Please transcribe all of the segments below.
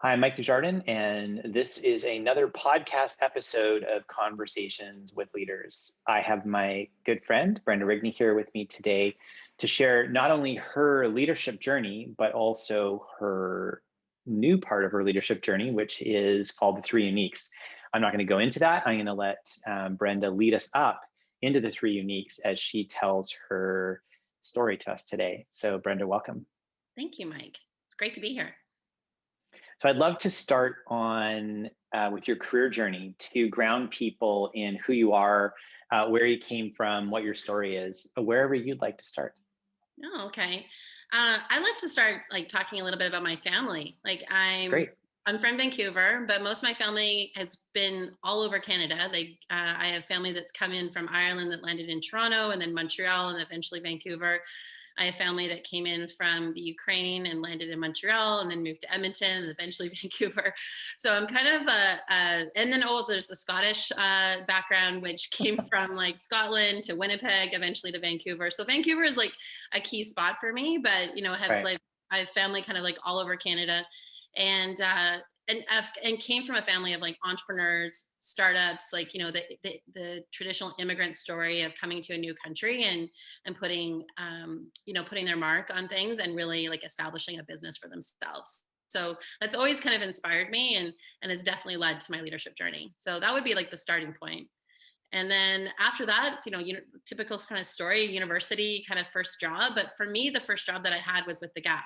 Hi, I'm Mike Desjardins, and this is another podcast episode of Conversations with Leaders. I have my good friend, Brenda Rigney, here with me today to share not only her leadership journey, but also her new part of her leadership journey, which is called the Three Uniques. I'm not going to go into that. I'm going to let Brenda lead us up into the Three Uniques as she tells her story to us today. So, Brenda, welcome. Thank you, Mike. It's great to be here. So I'd love to start on with your career journey to ground people in who you are, where you came from, what your story is, wherever you'd like to start. Oh, okay. I'd like to start talking a little bit about my family. Great. I'm from Vancouver, but most of my family has been all over Canada. I have family that's come in from Ireland that landed in Toronto, and then Montreal, and eventually Vancouver. I have family that came in from the Ukraine and landed in Montreal, and then moved to Edmonton, and eventually Vancouver. So I'm kind of and then there's the Scottish background, which came from like Scotland to Winnipeg, eventually to Vancouver. So Vancouver is like a key spot for me, but Right. I have family kind of like all over Canada, and and came from a family of like entrepreneurs, startups, like the traditional immigrant story of coming to a new country and putting putting their mark on things and really like establishing a business for themselves. So that's always kind of inspired me and has definitely led to my leadership journey. So that would be like the starting point. And then after that, it's, typical kind of story, university kind of first job. But for me, the first job that I had was with the Gap.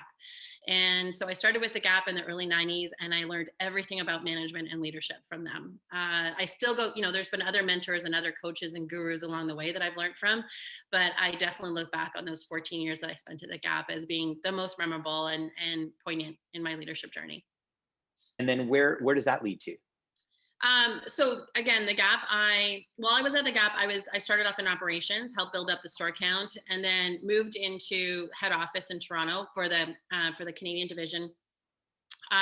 And so I started with the Gap in the early 90s, and I learned everything about management and leadership from them. I still go, there's been other mentors and other coaches and gurus along the way that I've learned from. But I definitely look back on those 14 years that I spent at the Gap as being the most memorable and poignant in my leadership journey. And then where does that lead to? So again, the Gap, while I was at the Gap, I started off in operations, helped build up the store count, and then moved into head office in Toronto for the Canadian division.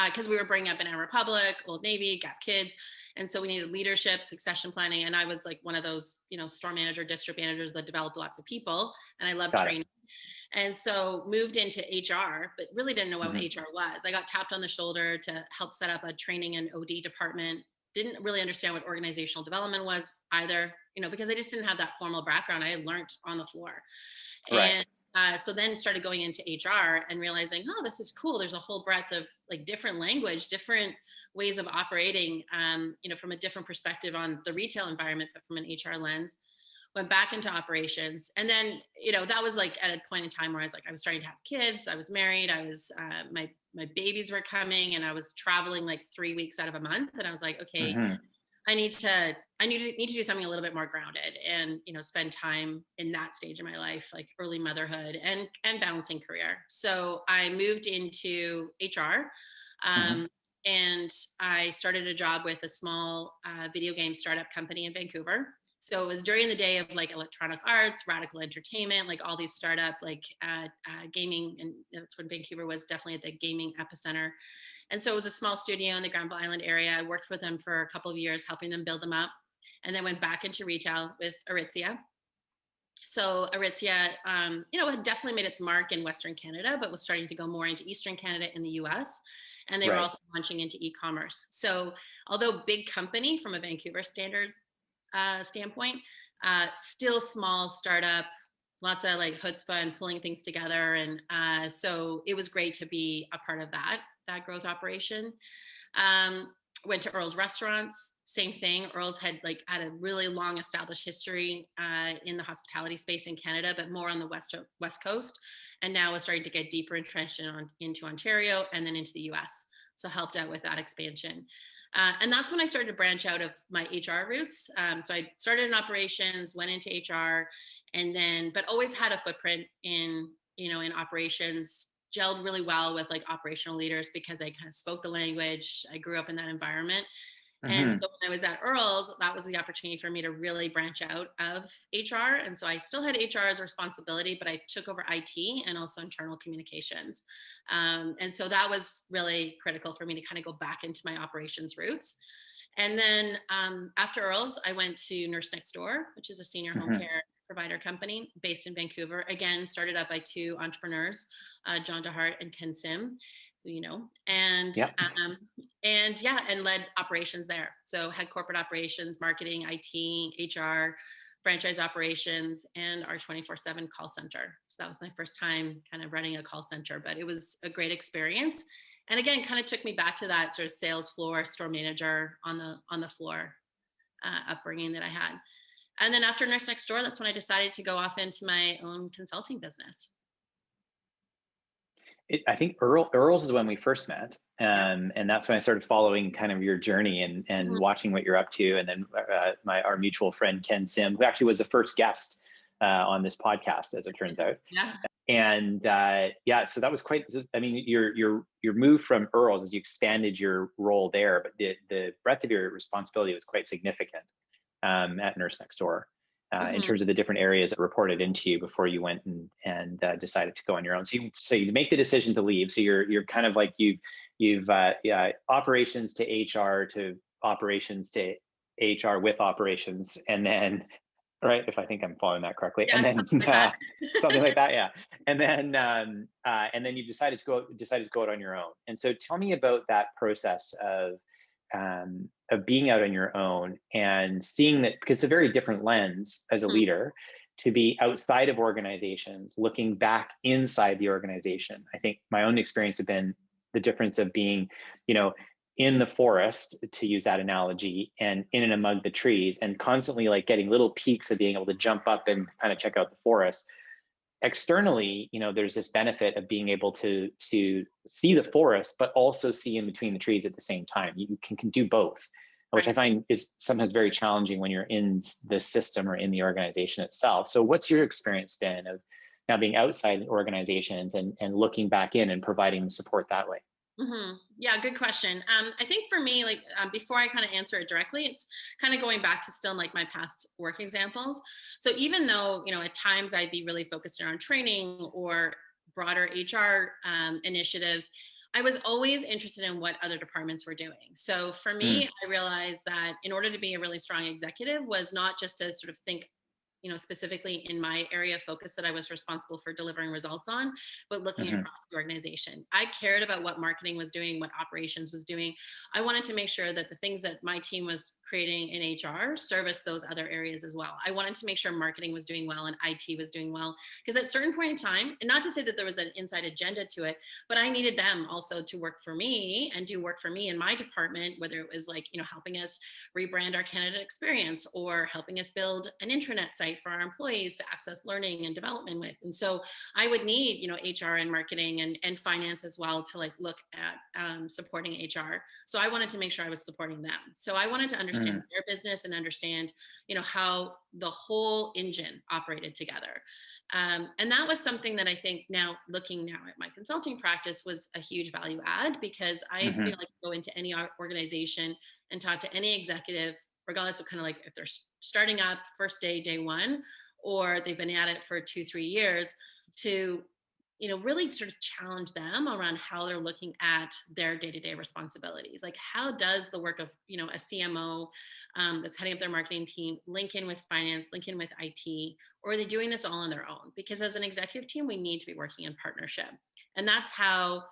Because we were bringing up Banana Republic, Old Navy, Gap Kids. And so we needed leadership, succession planning. And I was like one of those, store manager, district managers that developed lots of people. And I loved Got it. training. And so moved into HR, but really didn't know what Mhm. HR was. I got tapped on the shoulder to help set up a training and OD department. Didn't really understand what organizational development was either, because I just didn't have that formal background. I had learned on the floor. Right. And so then started going into HR and realizing, oh, this is cool. There's a whole breadth of like different language, different ways of operating, from a different perspective on the retail environment, but from an HR lens. Went back into operations, and then that was like at a point in time where I was starting to have kids. I was married. I was my babies were coming, and I was traveling like 3 weeks out of a month. And I was like, okay, Hmm. I need to do something a little bit more grounded and spend time in that stage of my life, like early motherhood and balancing career. So I moved into HR, Hmm. um, and I started a job with a small video game startup company in Vancouver. So it was during the day of like electronic arts, radical entertainment, like all these startup gaming, and that's when Vancouver was definitely at the gaming epicenter. And so it was a small studio in the Granville Island area. I worked with them for a couple of years, helping them build them up, and then went back into retail with Aritzia. So Aritzia, had definitely made its mark in Western Canada, but was starting to go more into Eastern Canada in the US. And they were Right. also launching into e-commerce. So although big company from a Vancouver standpoint, still small startup, lots of like chutzpah and pulling things together. And so it was great to be a part of that growth operation. Went to Earl's Restaurants, same thing. Earl's had a really long established history in the hospitality space in Canada, but more on the west coast, and now is starting to get deeper entrenched into Ontario and then into the U.S. So helped out with that expansion. And that's when I started to branch out of my HR roots. So I started in operations, went into HR, and then, but always had a footprint in operations, gelled really well with like operational leaders because I kind of spoke the language. I grew up in that environment. And Hmm. so when I was at Earl's, that was the opportunity for me to really branch out of HR. And so I still had HR as a responsibility, but I took over IT and also internal communications. And so that was really critical for me to kind of go back into my operations roots. And then after Earl's, I went to Nurse Next Door, which is a senior home Hmm. care provider company based in Vancouver. Again, started up by two entrepreneurs, John DeHart and Ken Sim, who you know. And Yep. and yeah, and led operations there. So had corporate operations, marketing, IT, HR, franchise operations, and our 24/7 call center. So that was my first time kind of running a call center, but it was a great experience. And again, kind of took me back to that sort of sales floor, store manager on the floor upbringing that I had. And then after Nurse Next Door, that's when I decided to go off into my own consulting business. I think Earl's is when we first met, Yeah. and that's when I started following kind of your journey and Mhm. watching what you're up to. And then our mutual friend Ken Sim, who actually was the first guest on this podcast, as it turns out. Yeah. And yeah, so that was quite. I mean, your move from Earl's as you expanded your role there, but the breadth of your responsibility was quite significant at Nurse Next Door. In Mhm. terms of the different areas that reported into you before you went and decided to go on your own. So you make the decision to leave. So you're kind of like you've yeah, operations to HR to operations to HR with operations, and then right, if I think I'm following that correctly, and Yeah, then something like that. something like that, yeah, and then you decided to go out on your own. And so tell me about that process of being out on your own and seeing that, because it's a very different lens as a Mhm. leader to be outside of organizations, looking back inside the organization. I think my own experience have been the difference of being, you know, in the forest, to use that analogy, and in and among the trees, and constantly like getting little peaks of being able to jump up and kind of check out the forest. Externally, there's this benefit of being able to see the forest but also see in between the trees at the same time. You can do both, which I Right. find is sometimes very challenging when you're in the system or in the organization itself. So what's your experience been of now being outside organizations and looking back in and providing support that way? Yeah, good question. I think for me, like before I kind of answer it directly, it's kind of going back to still like my past work examples. So even though at times I'd be really focused around training or broader HR initiatives, I was always interested in what other departments were doing. So for Mm, me, I realized that in order to be a really strong executive was not just to sort of think specifically in my area of focus that I was responsible for delivering results on, but looking mhm, across the organization. I cared about what marketing was doing, what operations was doing. I wanted to make sure that the things that my team was creating in HR service those other areas as well. I wanted to make sure marketing was doing well and IT was doing well. Because at a certain point in time, and not to say that there was an inside agenda to it, but I needed them also to work for me and do work for me in my department, whether it was like, helping us rebrand our candidate experience or helping us build an intranet site for our employees to access learning and development with. And so I would need, HR and marketing and finance as well to like look at supporting HR. So I wanted to make sure I was supporting them. So I wanted to understand mm, their business and understand, how the whole engine operated together. And that was something that I think now looking now at my consulting practice was a huge value add, because I feel mhm, like go into any organization and talk to any executive, regardless of kind of like if they're starting up first day one, or they've been at it for 2-3 years, to really sort of challenge them around how they're looking at their day-to-day responsibilities. Like, how does the work of a CMO that's heading up their marketing team link in with finance, link in with IT, or are they doing this all on their own? Because as an executive team, we need to be working in partnership. And that's how,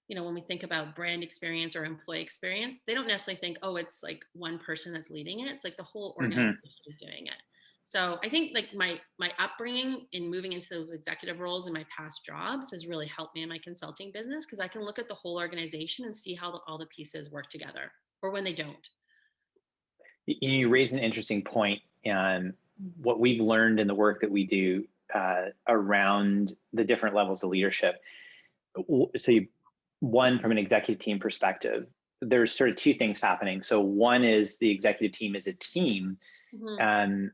when we think about brand experience or employee experience, they don't necessarily think, oh, it's like one person that's leading it. It's like the whole organization mhm. is doing it. So I think like my upbringing in moving into those executive roles in my past jobs has really helped me in my consulting business, because I can look at the whole organization and see how all the pieces work together, or when they don't. You raised an interesting point on what we've learned in the work that we do around the different levels of leadership. So, one, from an executive team perspective, there's sort of two things happening. So, one is the executive team is a team, Hmm. um,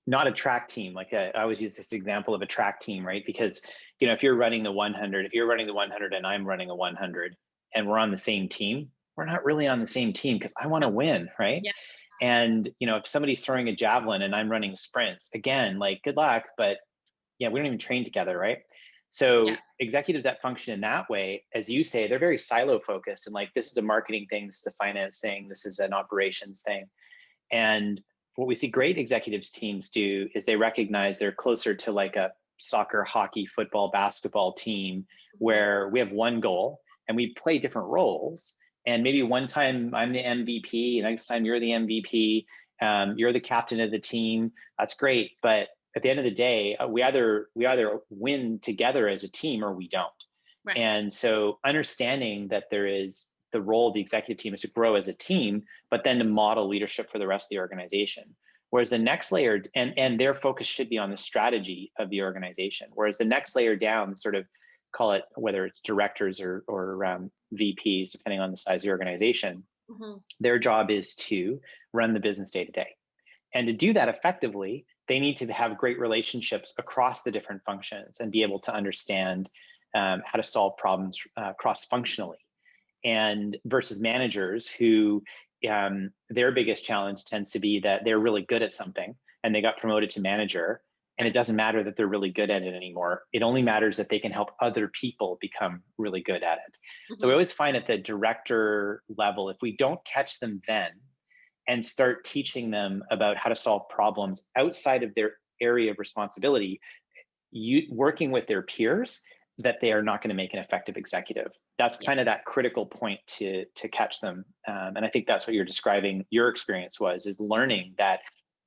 not a track team. Like I always use this example of a track team, right? Because if you're running the 100, if you're running the 100 and I'm running a 100, and we're on the same team, we're not really on the same team because I want No. to win, right? Yeah. And if somebody's throwing a javelin and I'm running sprints, again, like good luck, but yeah, we don't even train together, right? Yeah. So executives that function in that way, as you say, they're very silo focused, and like this is a marketing thing, this is a finance thing, this is an operations thing. And what we see great executives teams do is they recognize they're closer to like a soccer, hockey, football, basketball team Hmm. where we have one goal and we play different roles. And maybe one time I'm the MVP, next time you're the MVP, you're the captain of the team. That's great. But at the end of the day, we either win together as a team or we don't. Right. And so understanding that there is the role of the executive team is to grow as a team, but then to model leadership for the rest of the organization. Whereas the next layer, and their focus should be on the strategy of the organization. Whereas the next layer down, sort of call it, whether it's directors or VPs, depending on the size of the organization, their job is to run the business day to day. And to do that effectively, they need to have great relationships across the different functions and be able to understand how to solve problems cross-functionally. And versus managers who their biggest challenge tends to be that they're really good at something and they got promoted to manager, and it doesn't matter that they're really good at it anymore. It only matters that they can help other people become really good at it. So we always find at the director level, if we don't catch them then and start teaching them about how to solve problems outside of their area of responsibility, working with their peers, that they are not going to make an effective executive. That's kind of that critical point to catch them. And I think that's what you're describing your experience is learning that,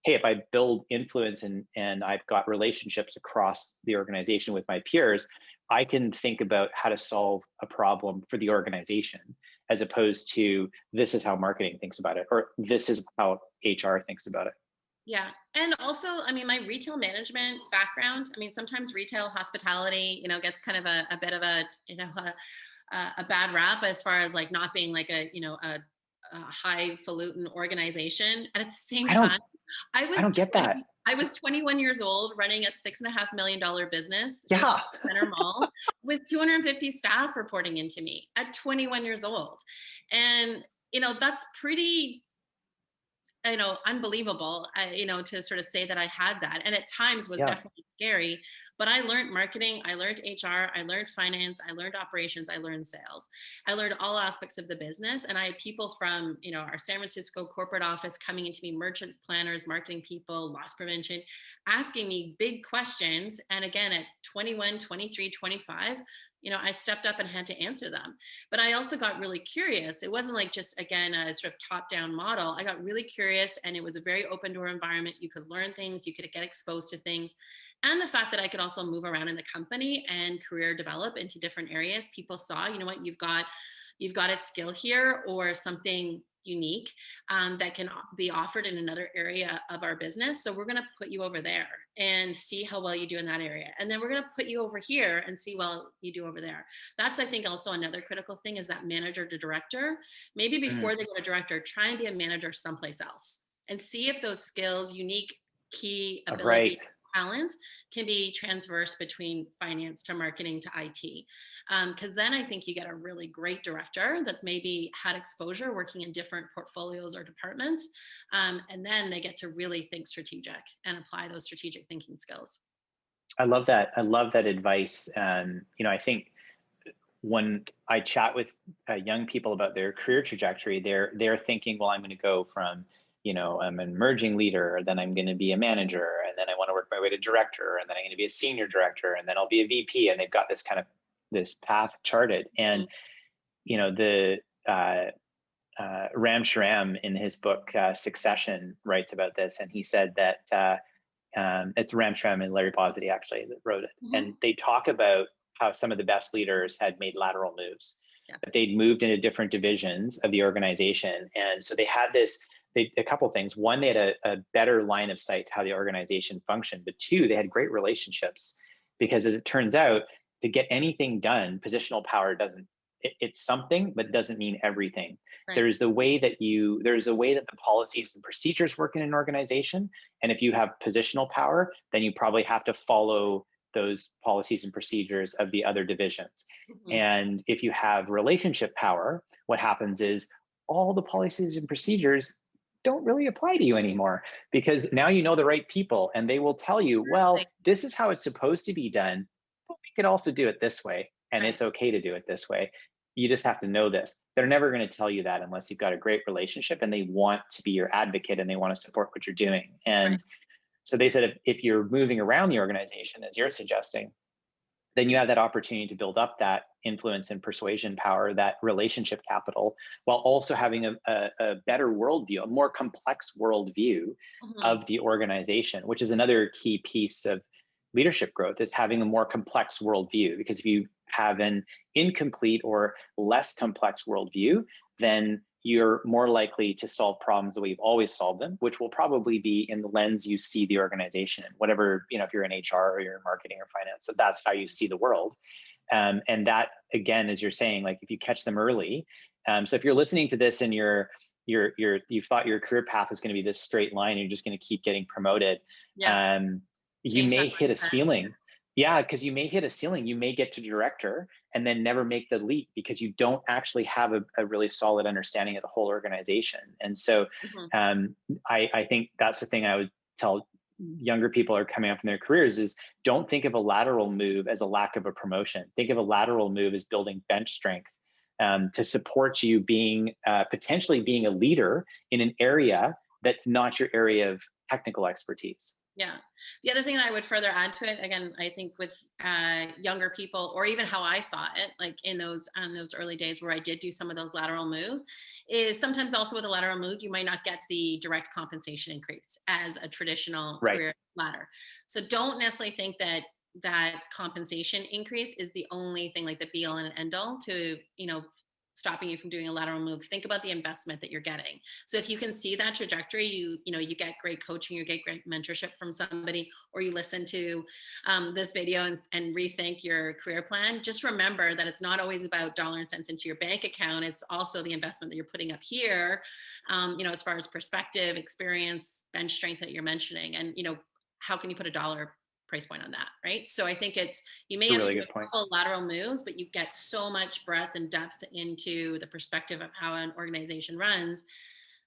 hey, if I build influence and I've got relationships across the organization with my peers, I can think about how to solve a problem for the organization, as opposed to this is how marketing thinks about it, or this is how HR thinks about it. Yeah. And also, I mean, my retail management background, I mean, sometimes retail hospitality, gets kind of a bit of a bad rap as far as like not being like a highfalutin organization. And at the same time, I don't get that. I was 21 years old running a $6.5 million business in Yeah. Center Mall with 250 staff reporting into me at 21 years old. And, that's pretty unbelievable, to sort of say that I had that. And at times was definitely scary, but I learned marketing, I learned HR, I learned finance, I learned operations, I learned sales. I learned all aspects of the business. And I had people from, our San Francisco corporate office coming into me, merchants, planners, marketing people, loss prevention, asking me big questions. And again, at 21, 23, 25, I stepped up and had to answer them. But I also got really curious. It wasn't like just, again, a sort of top-down model. I got really curious, and it was a very open door environment. You could learn things, you could get exposed to things. And the fact that I could also move around in the company and career develop into different areas. People saw, what, you've got a skill here or something unique that can be offered in another area of our business. So we're going to put you over there and see how well you do in that area. And then we're going to put you over here and see well you do over there. That's, I think, also another critical thing is that manager to director. Maybe before they go to director, try and be a manager someplace else and see if those skills, unique key ability, talents can be transverse between finance to marketing to IT. Because then I think you get a really great director that's maybe had exposure working in different portfolios or departments. And then they get to really think strategic and apply those strategic thinking skills. I love that. I love that advice. I think when I chat with young people about their career trajectory, they're thinking, well, I'm going to go from I'm an emerging leader, then I'm going to be a manager, and then I want to work my way to director, and then I'm going to be a senior director, and then I'll be a VP. And they've got this path charted. And, the Ram Shriram in his book, Succession, writes about this. And he said that it's Ram Shriram and Larry Posity actually that wrote it. And they talk about how some of the best leaders had made lateral moves, that they'd moved into different divisions of the organization. And so they had a couple things. One, they had a better line of sight to how the organization functioned, but two, they had great relationships, because as it turns out, to get anything done, positional power it's something, but doesn't mean everything. Right. There's a way that the policies and procedures work in an organization. And if you have positional power, then you probably have to follow those policies and procedures of the other divisions. And if you have relationship power, what happens is all the policies and procedures don't really apply to you anymore, because now you know the right people and they will tell you, well, this is how it's supposed to be done, but we could also do it this way, and it's okay to do it this way. You just have to know this. They're never going to tell you that unless you've got a great relationship and they want to be your advocate and they want to support what you're doing. And so they said, if you're moving around the organization, as you're suggesting, then you have that opportunity to build up that influence and persuasion power, that relationship capital, while also having a better worldview, a more complex worldview Mhm. of the organization, which is another key piece of leadership growth, is having a more complex worldview. Because if you have an incomplete or less complex worldview, then you're more likely to solve problems the way you've always solved them, which will probably be in the lens you see the organization in, whatever, if you're in HR or you're in marketing or finance, so that's how you see the world. And that, again, as you're saying, like if you catch them early, so if you're listening to this and you thought your career path was going to be this straight line, and you're just going to keep getting promoted, Yeah. you Change that may hit a mindset. ceiling. Yeah, because you may hit a ceiling. You may get to director and then never make the leap because you don't actually have a really solid understanding of the whole organization. And so Mhm. I think that's the thing I would tell younger people who are coming up in their careers is, don't think of a lateral move as a lack of a promotion. Think of a lateral move as building bench strength, to support you being potentially being a leader in an area that's not your area of technical expertise. Yeah. The other thing that I would further add to it, again, I think with younger people, or even how I saw it, like in those early days where I did do some of those lateral moves, is sometimes also with a lateral move, you might not get the direct compensation increase as a traditional Right. career ladder. So don't necessarily think that that compensation increase is the only thing, like the be all and end all to, stopping you from doing a lateral move. Think about the investment that you're getting. So if you can see that trajectory, you get great coaching, you get great mentorship from somebody, or you listen to this video and rethink your career plan. Just remember that it's not always about dollar and cents into your bank account. It's also the investment that you're putting up here, as far as perspective, experience, bench strength that you're mentioning, and how can you put a dollar price point on that, right? So I think you may It's a have to really do good a point. couple lateral moves, but you get so much breadth and depth into the perspective of how an organization runs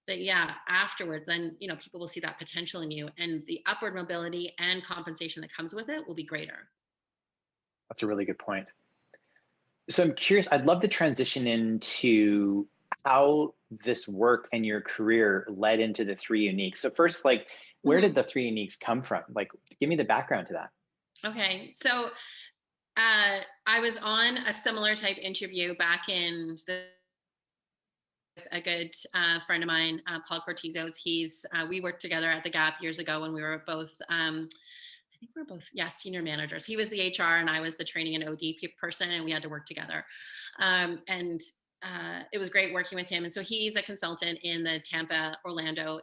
that, yeah, afterwards, then, people will see that potential in you, and the upward mobility and compensation that comes with it will be greater. That's a really good point. So I'm curious, I'd love to transition into how this work and your career led into the three uniques. So first, like, where Mhm. did the three uniques come from? Like, give me the background to that. Okay. So I was on a similar type interview back in a good friend of mine, Paul Cortizos. We worked together at the Gap years ago when we were both, I think we are both, yeah, senior managers. He was the HR and I was the training and OD person, and we had to work together. And It was great working with him. And so he's a consultant in the Tampa, Orlando,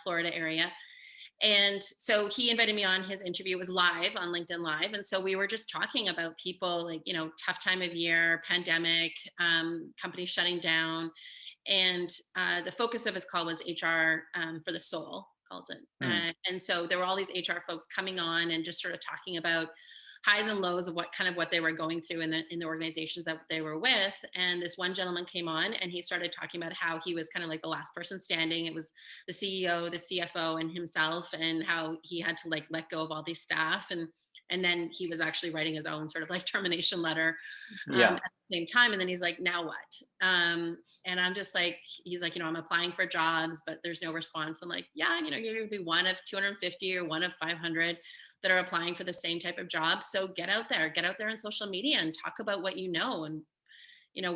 Florida area. And so he invited me on his interview. It was live on LinkedIn Live. And so we were just talking about people, like, tough time of year, pandemic, companies shutting down. And the focus of his call was HR, for the soul, calls it. Hmm. And so there were all these HR folks coming on and just sort of talking about highs and lows of what they were going through in the organizations that they were with. And this one gentleman came on and he started talking about how he was kind of like the last person standing. It was the CEO, the CFO, and himself, and how he had to like let go of all these staff, and then he was actually writing his own sort of like termination letter, Yeah. at the same time. And then he's like, now what? And I'm just like, he's like, I'm applying for jobs, but there's no response. I'm like, yeah, you're going to be one of 250 or one of 500 that are applying for the same type of job. So get out there on social media and talk about what you know. And,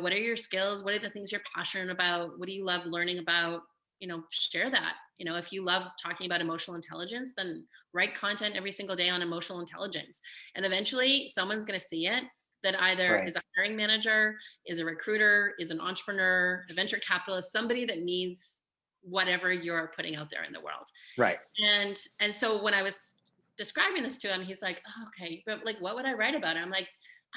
what are your skills? What are the things you're passionate about? What do you love learning about? Share that. If you love talking about emotional intelligence, then write content every single day on emotional intelligence. And eventually someone's going to see it, that either Right. is a hiring manager, is a recruiter, is an entrepreneur, a venture capitalist, somebody that needs whatever you're putting out there in the world. Right. And so when I was describing this to him, he's like, oh, okay, but like, what would I write about it? I'm like,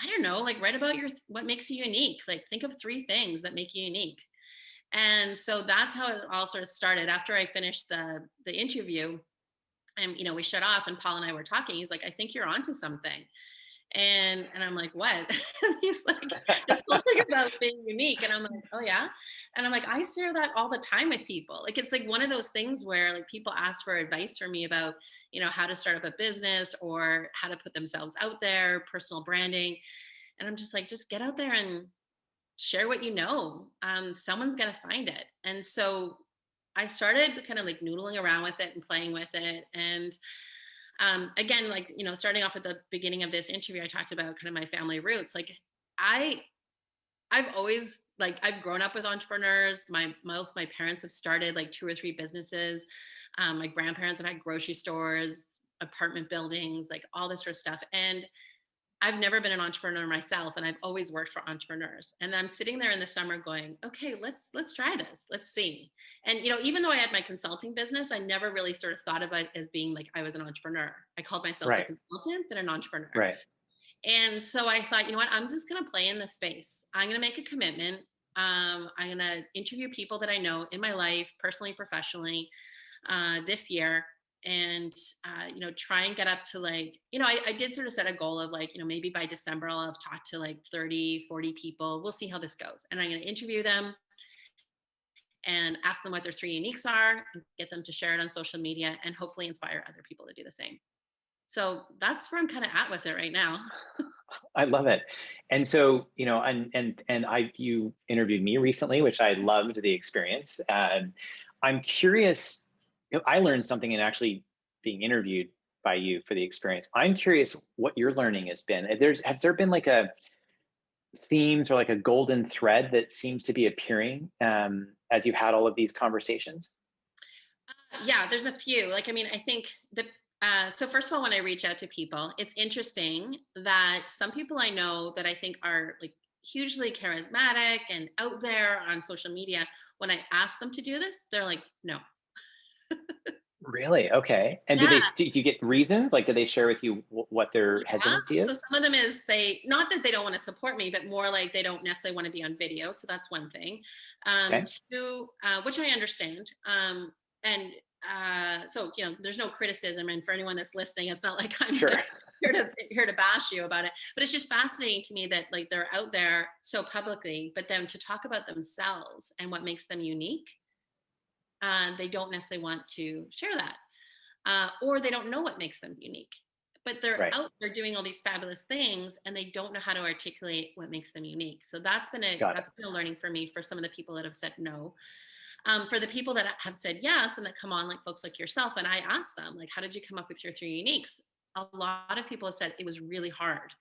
I don't know, like write about what makes you unique. Like think of three things that make you unique. And so that's how it all sort of started. After I finished the interview, and we shut off, and Paul and I were talking. He's like, I think you're onto something. And I'm like, what? He's like, it's something about being unique. And I'm like, oh yeah. And I'm like, I share that all the time with people. Like it's like one of those things where like people ask for advice from me about, how to start up a business or how to put themselves out there, personal branding. And I'm just like, just get out there and share what you know. Someone's gonna find it. And so I started kind of like noodling around with it and playing with it. And Again, like, starting off at the beginning of this interview, I talked about kind of my family roots. Like I, I've always like I've grown up with entrepreneurs. Both my parents have started like two or three businesses. My grandparents have had grocery stores, apartment buildings, like all this sort of stuff. And I've never been an entrepreneur myself, and I've always worked for entrepreneurs. And I'm sitting there in the summer going, okay, let's try this. Let's see. And even though I had my consulting business, I never really sort of thought of it as being like I was an entrepreneur. I called myself a Right. consultant and an entrepreneur. Right. And so I thought, you know what, I'm just going to play in this space. I'm going to make a commitment. I'm going to interview people that I know in my life, personally, professionally, this year. And, try and get up to like, I did sort of set a goal of like, maybe by December, I'll have talked to like 30, 40 people. We'll see how this goes. And I'm going to interview them and ask them what their three uniques are, and get them to share it on social media, and hopefully inspire other people to do the same. So that's where I'm kind of at with it right now. I love it. And so, you interviewed me recently, which I loved the experience. I'm curious, I learned something in actually being interviewed by you for the experience. I'm curious what your learning has been. Has there been like a themes or like a golden thread that seems to be appearing as you've had all of these conversations? Yeah, there's a few. Like, I mean, I think so first of all, when I reach out to people, it's interesting that some people I know that I think are like hugely charismatic and out there on social media, when I ask them to do this, they're like, no. Really? Okay. And Yeah. do you get reasons? Like, do they share with you what their Yeah. hesitancy So is? some of them is not that they don't want to support me, but more like they don't necessarily want to be on video. So that's one thing. Okay. Two, which I understand. And so there's no criticism, and for anyone that's listening, it's not like I'm Sure. like here to bash you about it. But it's just fascinating to me that like they're out there so publicly, but then to talk about themselves and what makes them unique, they don't necessarily want to share that, or they don't know what makes them unique. But they're Right. out there doing all these fabulous things, and they don't know how to articulate what makes them unique. So Got it. that's been a learning for me for some of the people that have said no. For the people that have said yes and that come on, like folks like yourself, and I ask them, like, how did you come up with your three uniques? A lot of people have said it was really hard.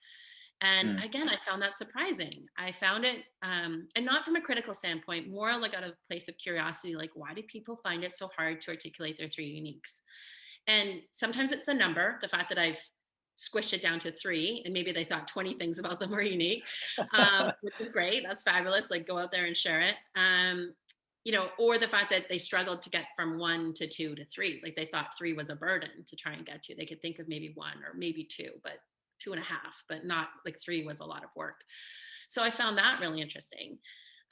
And Mm, again, I found that surprising. I found it, and not from a critical standpoint, more like out of a place of curiosity, like, why do people find it so hard to articulate their three uniques? And sometimes it's the number, the fact that I've squished it down to three, and maybe they thought 20 things about them were unique, which is great. That's fabulous. Like, go out there and share it. Or the fact that they struggled to get from one to two to three. Like, they thought three was a burden to try and get to. They could think of maybe one or maybe two, but two and a half, but not like three was a lot of work. So I found that really interesting.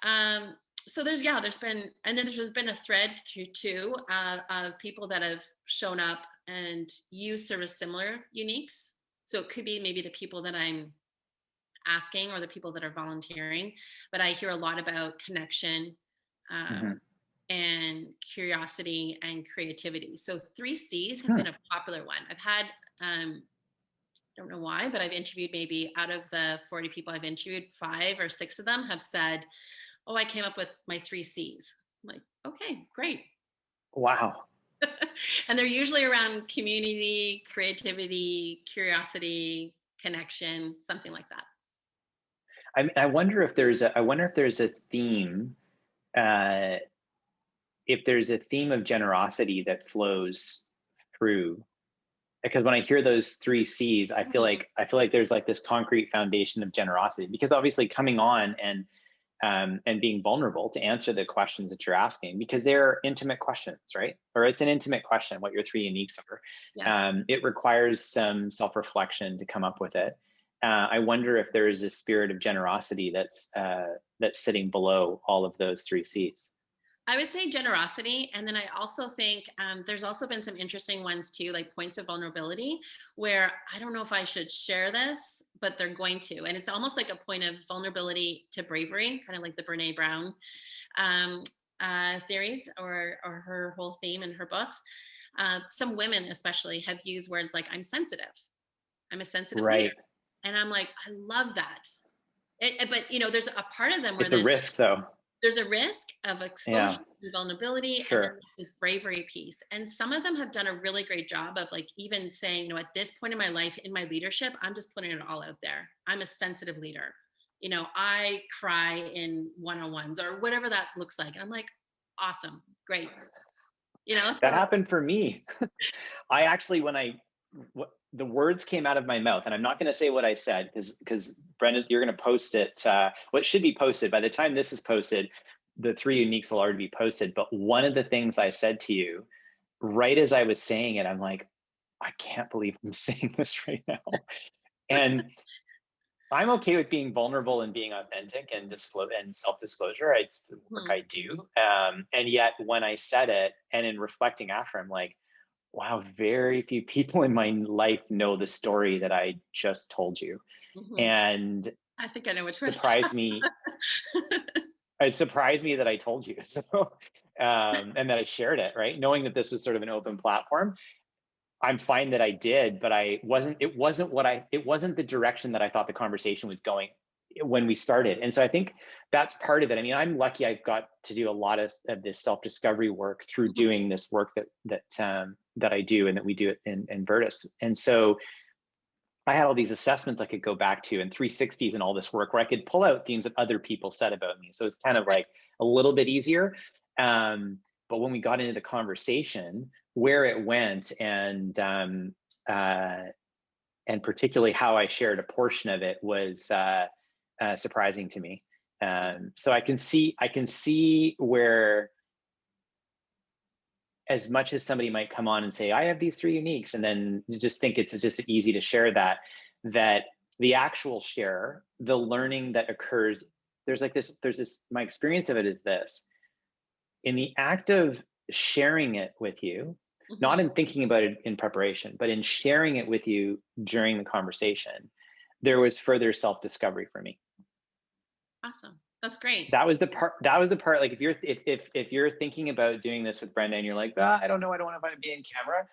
So there's been, and then there's been a thread through too, of people that have shown up and used sort of similar uniques. So it could be maybe the people that I'm asking or the people that are volunteering, but I hear a lot about connection, mhm. um, and curiosity and creativity. So three C's have Hmm. been a popular one. I've had, don't know why, but I've interviewed maybe out of the 40 people I've interviewed, 5 or 6 of them have said, oh, I came up with my three C's. I'm like, okay, great. Wow. And they're usually around community, creativity, curiosity, connection, something like that. I wonder if there's a theme, uh, if there's a theme of generosity that flows through. Because when I hear those three C's, Mhm. I feel like there's like this concrete foundation of generosity. Because obviously, coming on and being vulnerable to answer the questions that you're asking, because they're intimate questions, right? Or it's an intimate question, what your three uniques are. Yes. It requires some self-reflection to come up with it. I wonder if there is a spirit of generosity that's sitting below all of those three C's. I would say generosity. And then I also think there's also been some interesting ones too, like points of vulnerability, where I don't know if I should share this, but they're going to. And it's almost like a point of vulnerability to bravery, kind of like the Brene Brown um, theories, or her whole theme in her books. Some women, especially, have used words like, I'm sensitive. I'm a sensitive leader. Right. And I'm like, I love that. But there's a part of them where It's a then risk, though. there's a risk of exposure Yeah, and vulnerability, and then sure. there's this bravery piece. And some of them have done a really great job of like even saying, at this point in my life, in my leadership, I'm just putting it all out there. I'm a sensitive leader. I cry in one-on-ones or whatever that looks like. And I'm like, awesome, great. That So happened for me. I actually, the words came out of my mouth, and I'm not going to say what I said because Brenda, you're going to post it. What should be posted by the time this is posted, the three uniques will already be posted. But one of the things I said to you, right as I was saying it, I'm like, I can't believe I'm saying this right now. And I'm okay with being vulnerable and being authentic and self-disclosure. It's the work hmm, I do. And yet when I said it and in reflecting after, I'm like, wow, very few people in my life know the story that I just told you. hmm, And I think I know which one. surprised me, it surprised me that I told you. So, and that I shared it, right? Knowing that this was sort of an open platform. I'm fine that I did, but it wasn't the direction that I thought the conversation was going when we started. And so I think that's part of it. I mean, I'm lucky I've got to do a lot of this self-discovery work through Mhm, doing this work that I do and that we do in Virtus. And so I had all these assessments I could go back to and 360s and all this work where I could pull out things that other people said about me. So it's kind of right. like a little bit easier. But when we got into the conversation, where it went uh, and particularly how I shared a portion of it was surprising to me. So I can see where, as much as somebody might come on and say, I have these three uniques, and then you just think it's just easy to share that the actual share, the learning that occurs, my experience of it is this: in the act of sharing it with you, not Mhm. in thinking about it in preparation, but in sharing it with you during the conversation, there was further self-discovery for me. Awesome. That's great. That was the part, like, if you're thinking about doing this with Brenda and you're like, I don't know, I don't want to be in camera,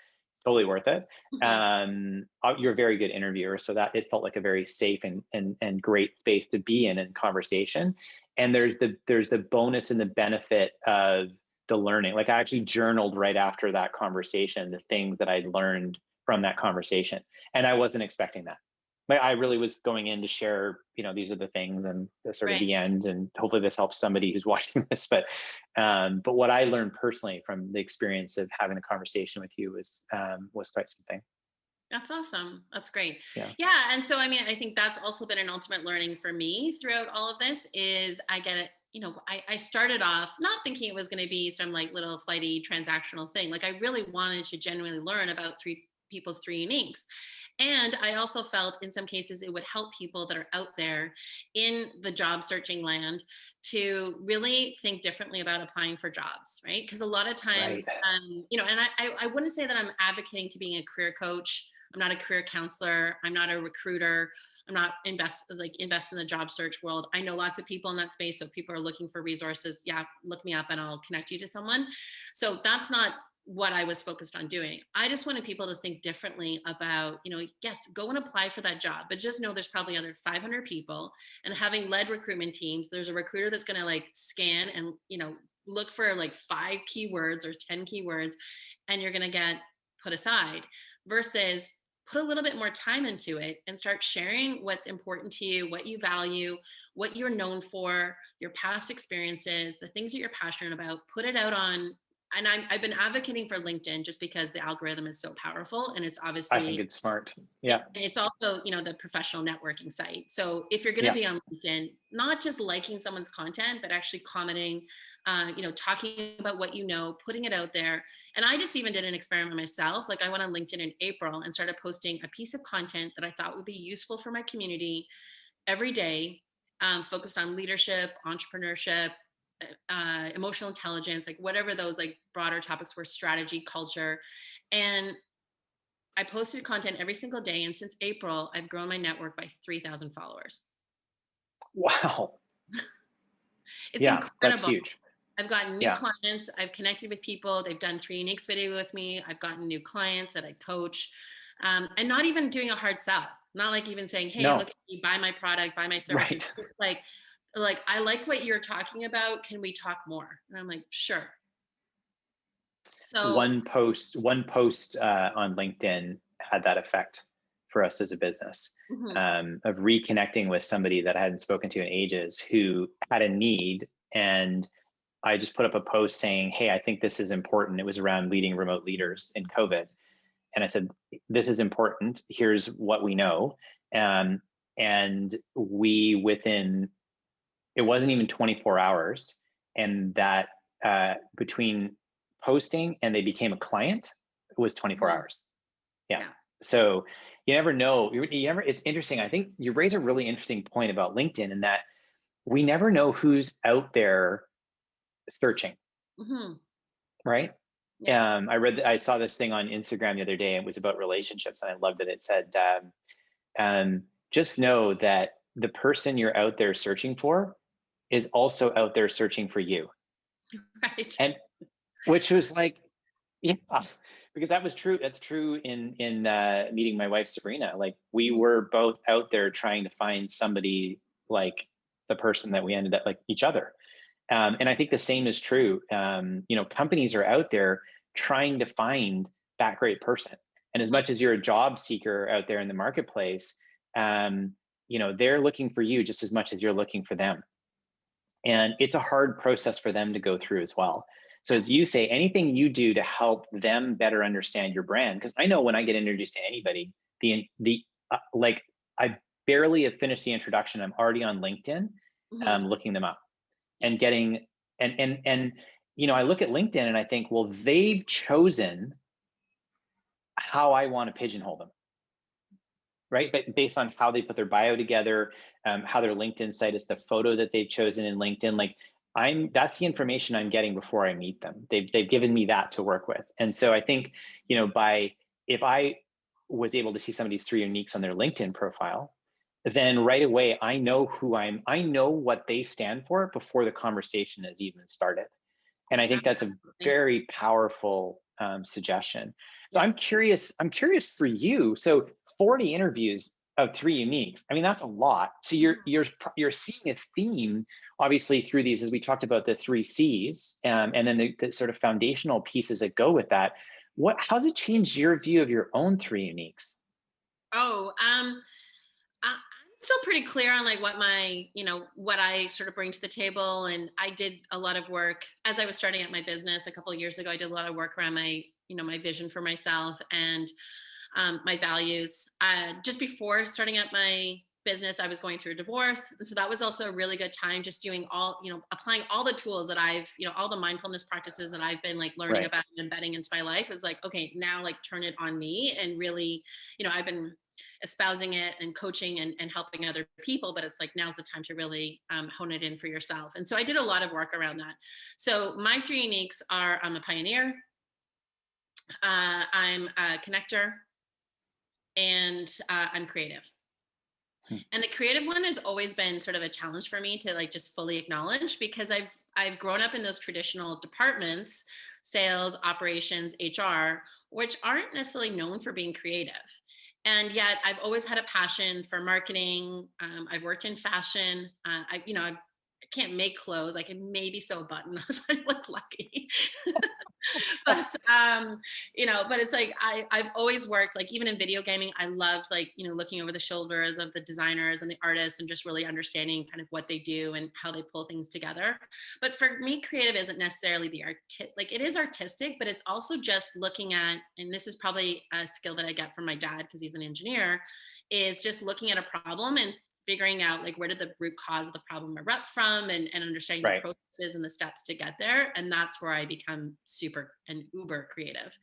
totally worth it. Mhm. You're a very good interviewer, so that it felt like a very safe and great space to be in conversation. And there's the bonus and the benefit of the learning. Like, I actually journaled right after that conversation the things that I learned from that conversation, and I wasn't expecting that. Like, I really was going in to share, these are the things, and the sort of Right. the end, and hopefully this helps somebody who's watching this. But what I learned personally from the experience of having a conversation with you was quite something. That's awesome. That's great. Yeah. Yeah. And so, I mean, I think that's also been an ultimate learning for me throughout all of this is I get it. I started off not thinking it was going to be some like little flighty transactional thing. Like I really wanted to genuinely learn about people's three uniques. And I also felt in some cases it would help people that are out there in the job searching land to really think differently about applying for jobs, right? Because a lot of Right. times, and I wouldn't say that I'm advocating to being a career coach. I'm not a career counselor. I'm not a recruiter. I'm not invest in the job search world. I know lots of people in that space. So if people are looking for resources, yeah, look me up and I'll connect you to someone. So that's not what I was focused on doing. I just wanted people to think differently about, yes, go and apply for that job, but just know there's probably other 500 people. And having led recruitment teams, there's a recruiter that's going to like scan and, look for like 5 keywords or 10 keywords, and you're going to get put aside versus put a little bit more time into it and start sharing what's important to you, what you value, what you're known for, your past experiences, the things that you're passionate about. Put it out on, and I've been advocating for LinkedIn just because the algorithm is so powerful, and it's I think obviously it's smart. Yeah. it's also the professional networking site. So if you're going to Yeah. be on LinkedIn, not just liking someone's content but actually commenting, talking about what putting it out there. And I just even did an experiment myself. Like I went on LinkedIn in April and started posting a piece of content that I thought would be useful for my community every day, focused on leadership, entrepreneurship, emotional intelligence, like whatever those like broader topics were, strategy, culture. And I posted content every single day, and since April, I've grown my network by 3,000 followers. Wow. It's Yeah, that's incredible. huge. I've gotten new Yeah. clients. I've connected with people. They've done 3 Uniques video with me. I've gotten new clients that I coach, and not even doing a hard sell. Not like even saying, "Hey, look No. at me, buy my product, buy my services." Right. It's like like, I like what you're talking about. Can we talk more? And I'm like, sure. So, One post on LinkedIn had that effect for us as a business, mhm, of reconnecting with somebody that I hadn't spoken to in ages who had a need. And I just put up a post saying, hey, I think this is important. It was around leading remote leaders in COVID. And I said, this is important. Here's what we know. Um, and within, it wasn't even 24 hours. And that between posting and they became a client, it was 24 mhm, hours. Yeah. yeah. So you never know. It's interesting. I think you raise a really interesting point about LinkedIn, in that we never know who's out there searching, Hmm. right? Yeah. I saw this thing on Instagram the other day. It was about relationships, and I loved it. It said, just know that the person you're out there searching for is also out there searching for you. Right. And which was like, yeah, because that was true. That's true in meeting my wife Sabrina. Like, we Mhm. were both out there trying to find somebody like the person that we ended up, like each other. And I think the same is true. Companies are out there trying to find that great person. And as Mhm. much as you're a job seeker out there in the marketplace, they're looking for you just as much as you're looking for them. And it's a hard process for them to go through as well. So, as you say, anything you do to help them better understand your brand, because I know when I get introduced to anybody, like, I barely have finished the introduction, I'm already on LinkedIn, Mhm. looking them up Yeah. and getting and I look at LinkedIn and I think, well, they've chosen how I want to pigeonhole them, right? But based on how they put their bio together, how their LinkedIn site is, the photo that they've chosen in LinkedIn, like, that's the information I'm getting before I meet them. They've given me that to work with. And so I think, by if I was able to see somebody's three uniques on their LinkedIn profile, then right away I know what they stand for before the conversation has even started. And I think that's a Absolutely. very powerful suggestion. So Yeah. I'm curious for you. So 40 interviews of three uniques. I mean, that's a lot. So you're Mhm. you're you're seeing a theme, obviously, through these, as we talked about the three C's, and then the sort of foundational pieces that go with that. How's it changed your view of your own three uniques? Oh, I'm still pretty clear on like what I sort of bring to the table. And I did a lot of work as I was starting out my business a couple of years ago. I did a lot of work around my vision for myself and my values. Just before starting up my business, I was going through a divorce. And so that was also a really good time, just doing applying all the tools that all the mindfulness practices that I've been like learning Right. about and embedding into my life. It was like, okay, now like turn it on me and really, I've been espousing it and coaching and helping other people, but it's like, now's the time to really hone it in for yourself. And so I did a lot of work around that. So my three uniques are: I'm a pioneer, I'm a connector, and I'm creative. Hmm. And the creative one has always been sort of a challenge for me to like just fully acknowledge, because I've grown up in those traditional departments, sales, operations, HR, which aren't necessarily known for being creative. And yet I've always had a passion for marketing. I've worked in fashion. I can't make clothes. I can maybe sew a button if I look lucky. But it's like I've always worked, like, even in video gaming, I love, like, looking over the shoulders of the designers and the artists and just really understanding kind of what they do and how they pull things together. But for me, creative isn't necessarily like, it is artistic, but it's also just looking at, and this is probably a skill that I get from my dad because he's an engineer, is just looking at a problem and figuring out like where did the root cause of the problem erupt from, and understanding the Right. processes and the steps to get there. And that's where I become super and uber creative.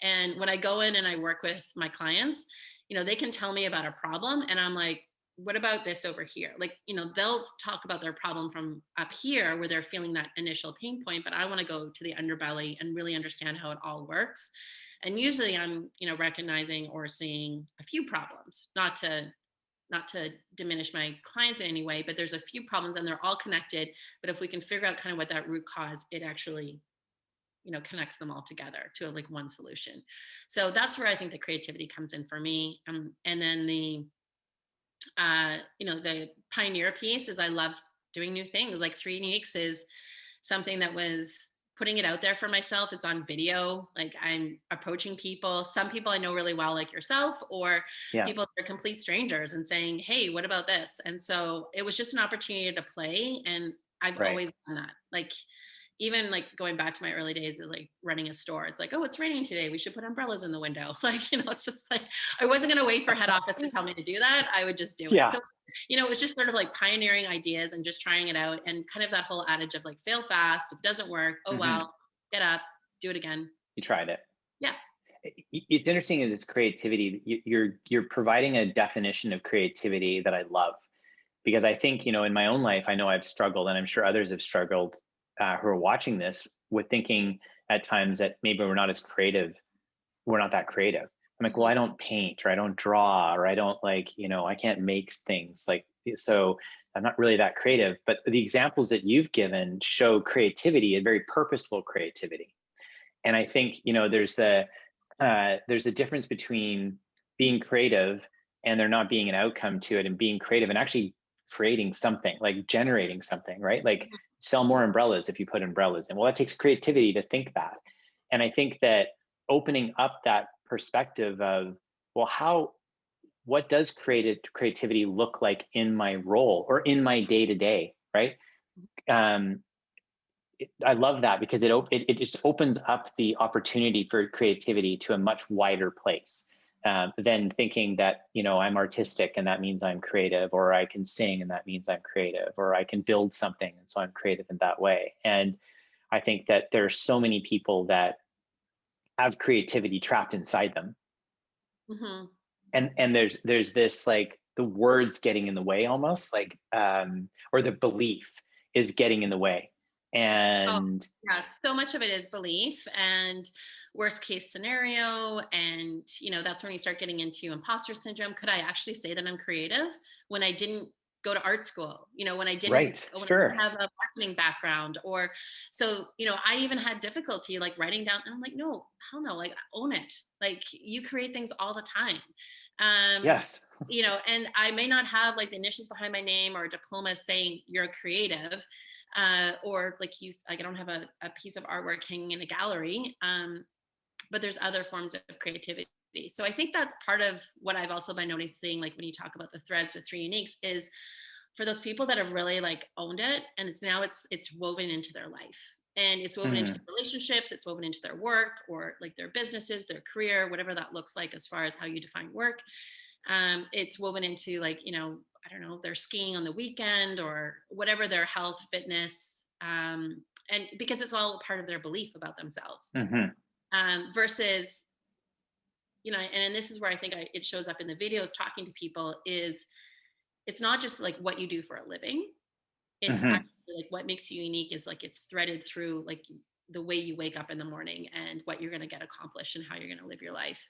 And when I go in and I work with my clients, they can tell me about a problem and I'm like, what about this over here? Like, they'll talk about their problem from up here where they're feeling that initial pain point, but I want to go to the underbelly and really understand how it all works. And usually I'm, recognizing or seeing a few problems, not to diminish my clients in any way, but there's a few problems and they're all connected. But if we can figure out kind of what that root cause, it actually, connects them all together to like one solution. So that's where I think the creativity comes in for me. And then the pioneer piece is I love doing new things. Like Three Uniques is something that was putting it out there for myself. It's on video. Like I'm approaching people, some people I know really well, like yourself, or Yeah. people that are complete strangers and saying, hey, what about this? And so it was just an opportunity to play. And I've Right. always done that. Like even like going back to my early days of like running a store, it's like, oh, it's raining today, we should put umbrellas in the window. Like, it's just like I wasn't going to wait for head office to tell me to do that. I would just do it. Yeah. So it was just sort of like pioneering ideas and just trying it out, and kind of that whole adage of like fail fast. If it doesn't work, oh Hmm. well, get up, do it again. You tried it. Yeah. It's interesting in this creativity. You're providing a definition of creativity that I love, because I think, in my own life, I know I've struggled, and I'm sure others have struggled who are watching this, with thinking at times that maybe we're not as creative. We're not that creative. I'm like, well, Mm-hmm. I don't paint, or I don't draw, or I don't I can't make things like, so I'm not really that creative. But the examples that you've given show creativity, a very purposeful creativity. And I think, there's a difference between being creative and there not being an outcome to it, and being creative and actually creating something, like generating something, right? Like sell more umbrellas if you put umbrellas in. Well, that takes creativity to think that. And I think that opening up that perspective of, well, what does creativity look like in my role or in my day to day, right? Um, I love that, because it just opens up the opportunity for creativity to a much wider place, than thinking that, I'm artistic and that means I'm creative, or I can sing and that means I'm creative, or I can build something and so I'm creative in that way. And I think that there are so many people that have creativity trapped inside them, Mm-hmm. and there's this, like, the words getting in the way, almost like, or the belief is getting in the way. Oh, And yeah. So much of it is belief and worst case scenario. And, that's when you start getting into imposter syndrome. Could I actually say that I'm creative when I didn't go to art school? right, When I sure. didn't have a marketing background, or so, I even had difficulty like writing down, and I'm like, no, hell no, like own it. Like you create things all the time. Um, Yes. and I may not have like the initials behind my name or a diploma saying you're creative, or like I don't have a piece of artwork hanging in a gallery, but there's other forms of creativity. So I think that's part of what I've also been noticing, like when you talk about the threads with Three Uniques, is for those people that have really like owned it, and it's woven into their life, and it's woven into Mm, their relationships, it's woven into their work, or like their businesses, their career, whatever that looks like as far as how you define work. It's woven into, like, I don't know, they're skiing on the weekend or whatever, their health, fitness, and because it's all part of their belief about themselves, hmm. versus, and this is where I think it shows up in the videos talking to people, is it's not just like what you do for a living. It's Hmm. actually like what makes you unique is like it's threaded through like the way you wake up in the morning and what you're going to get accomplished and how you're going to live your life.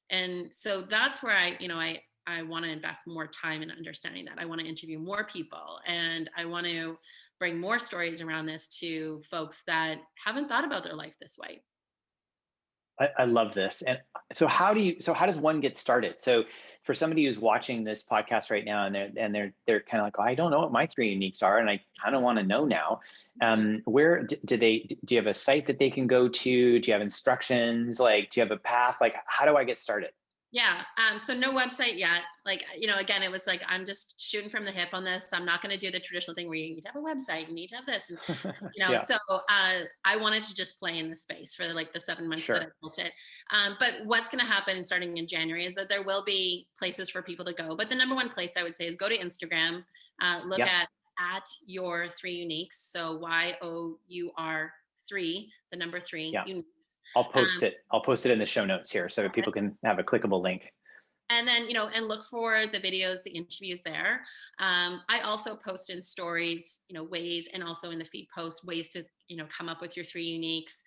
And so that's where I want to invest more time in understanding that. I want to interview more people, and I want to bring more stories around this to folks that haven't thought about their life this way. I love this. And so how does one get started? So for somebody who's watching this podcast right now, and they're kind of like, oh, I don't know what my three uniques are, and I kind of want to know now. Mhm. Where do you have a site that they can go to? Do you have instructions? Like, do you have a path? Like, how do I get started? Yeah. So no website yet. Like, again, it was like, I'm just shooting from the hip on this. I'm not going to do the traditional thing where you need to have a website, you need to have this. And, Yeah, so I wanted to just play in the space for like the 7 months that I sure. built it. But what's going to happen starting in January is that there will be places for people to go. But the number one place I would say is go to Instagram, look Yeah, at your Three Uniques. So YOUR three, the number three yeah. uniques. I'll post Um, it. I'll post it in the show notes here so that people can have a clickable link. and then and look for the videos, the interviews there. I also post in stories, ways, and also in the feed post, ways to come up with your Three Uniques,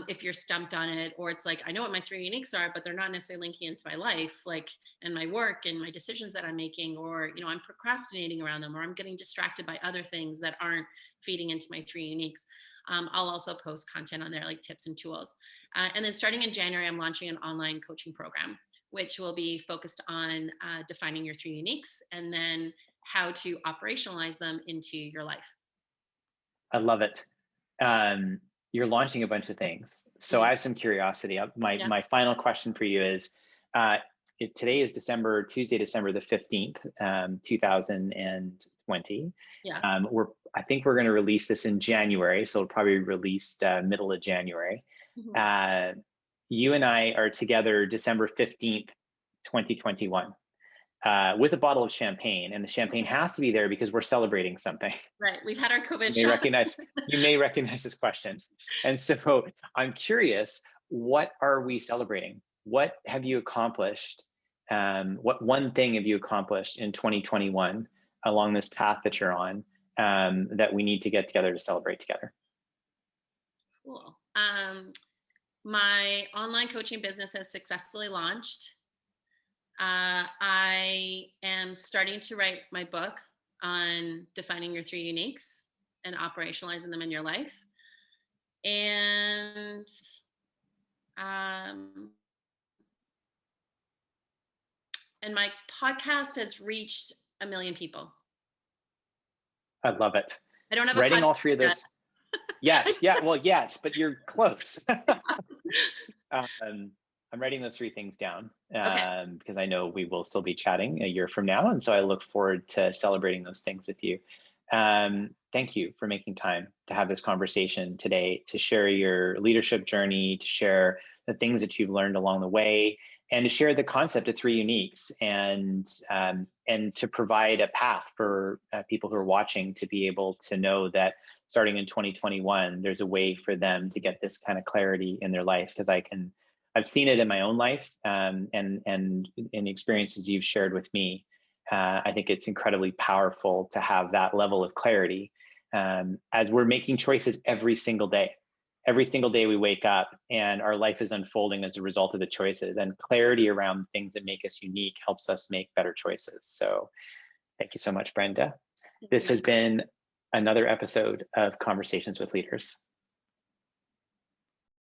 if you're stumped on it, or it's like, I know what my Three Uniques are, but they're not necessarily linking into my life, like, and my work and my decisions that I'm making, or I'm procrastinating around them, or I'm getting distracted by other things that aren't feeding into my Three Uniques. I'll also post content on there, like tips and tools. And then starting in January, I'm launching an online coaching program, which will be focused on defining your Three Uniques, and then how to operationalize them into your life. I love it. You're launching a bunch of things. So I have some curiosity. My final question for you is, today is Tuesday, December the 15th, 2020. Yeah. I think we're going to release this in January. So it'll probably be released middle of January. Mm-hmm. You and I are together December 15th, 2021. With a bottle of champagne, and the champagne has to be there because we're celebrating something. Right. We've had our COVID You may shot. you may recognize this question. And so I'm curious, what are we celebrating? What have you accomplished? What one thing have you accomplished in 2021 along this path that you're on, that we need to get together to celebrate together? Cool. My online coaching business has successfully launched. I am starting to write my book on defining your three uniques and operationalizing them in your life. And my podcast has reached 1 million people. I love it. I don't have writing a all three of those. Yes. Yeah. Well, yes, but you're close. I'm writing those three things down because I know we will still be chatting a year from now. And so I look forward to celebrating those things with you. Thank you for making time to have this conversation today, to share your leadership journey, to share the things that you've learned along the way, and to share the concept of three uniques, and to provide a path for people who are watching to be able to know that starting in 2021, there's a way for them to get this kind of clarity in their life. Because I've seen it in my own life, and in the experiences you've shared with me. I think it's incredibly powerful to have that level of clarity as we're making choices every single day. Every single day we wake up and our life is unfolding as a result of the choices, and clarity around things that make us unique helps us make better choices. So thank you so much, Brenda. This has been another episode of Conversations with Leaders.